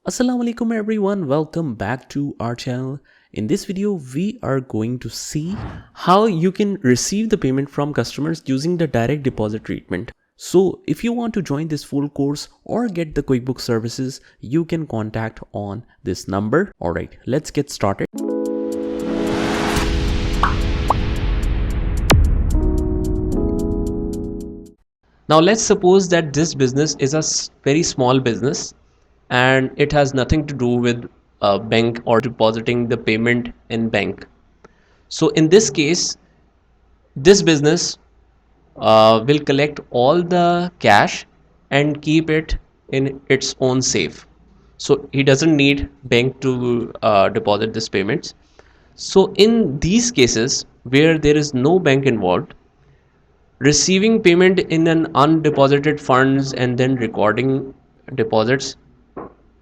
Assalamu alaikum everyone, welcome back to our channel. In this video we are going to see how you can receive the payment from customers using the direct deposit treatment. So if you want to join this full course or get the QuickBooks services, you can contact on this number. Alright, let's get started. Now let's suppose that this business is a very small business and it has nothing to do with a bank or depositing the payment in bank. So in this case, this business will collect all the cash and keep it in its own safe. So he doesn't need bank to deposit this payments. So in these cases where there is no bank involved, receiving payment in an undeposited funds and then recording deposits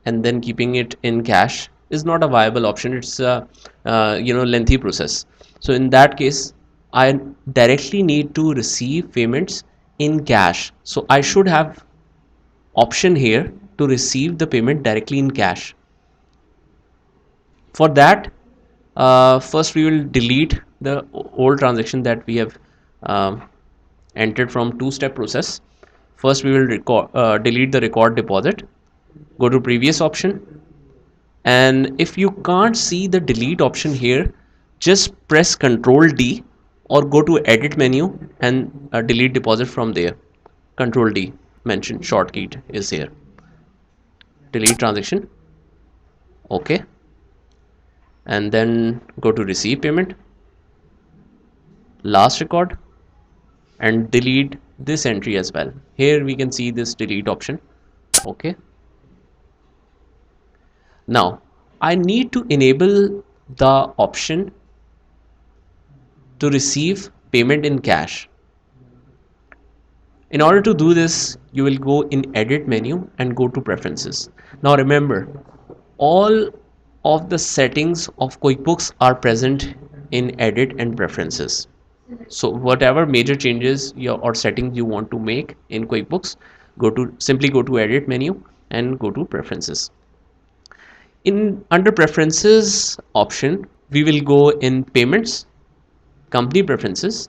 and then keeping it in cash is not a viable option. It's a lengthy process. So in that case, I directly need to receive payments in cash. So I should have option here to receive the payment directly in cash. For that, first we will delete the old transaction that we have entered from two-step process. First we will delete the record deposit. Go to previous option, and if you can't see the delete option here, just press Ctrl D or go to edit menu and delete deposit from there. Ctrl D mentioned shortcut is here. Delete transaction. Okay, and then go to receive payment, last record, and delete this entry as well. Here we can see this delete option. Okay, now I need to enable the option to receive payment in cash. In order to do this, you will go in edit menu and go to preferences. Now remember, all of the settings of QuickBooks are present in edit and preferences. So whatever major changes or settings you want to make in QuickBooks, simply go to edit menu and go to preferences. Under preferences option, we will go in payments, company preferences,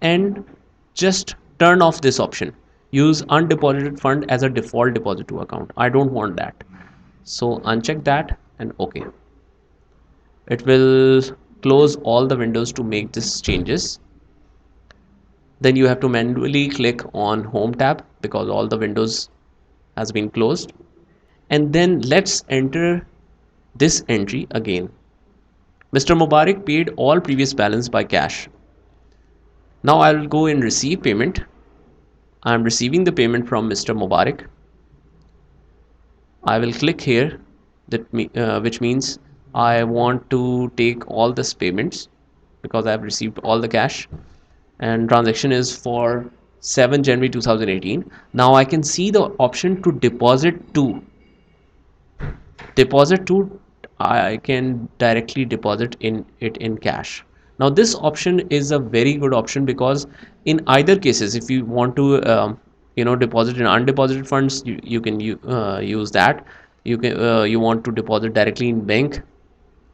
and just turn off this option. Use undeposited fund as a default deposit to account. I don't want that. So uncheck that and OK. It will close all the windows to make these changes. Then you have to manually click on home tab because all the windows has been closed. And then let's enter this entry again. Mr. Mubarak paid all previous balance by cash. Now I will go and receive payment. I am receiving the payment from Mr. Mubarak. I will click here, which means I want to take all these payments because I have received all the cash, and transaction is for 7 January 2018. Now I can see the option to deposit to. I can directly deposit it in cash. Now this option is a very good option because in either cases, if you want to deposit in undeposited funds, you can use that. You want to deposit directly in bank.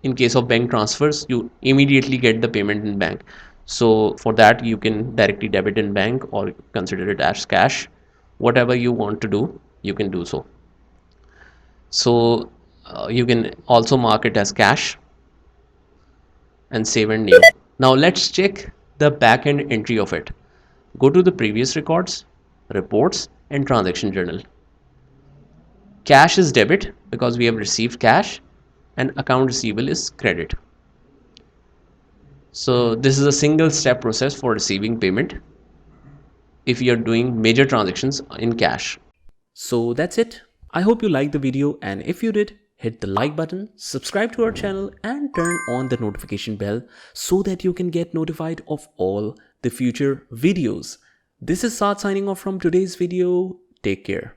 In case of bank transfers, you immediately get the payment in bank. So for that, you can directly debit in bank or consider it as cash. Whatever you want to do, you can do so. So you can also mark it as cash and save and name. Now let's check the backend entry of it. Go to the previous records, reports, and transaction journal. Cash is debit because we have received cash, and account receivable is credit. So this is a single step process for receiving payment if you are doing major transactions in cash. So that's it. I hope you liked the video, and if you did, hit the like button, subscribe to our channel, and turn on the notification bell so that you can get notified of all the future videos. This is Saad signing off from today's video. Take care.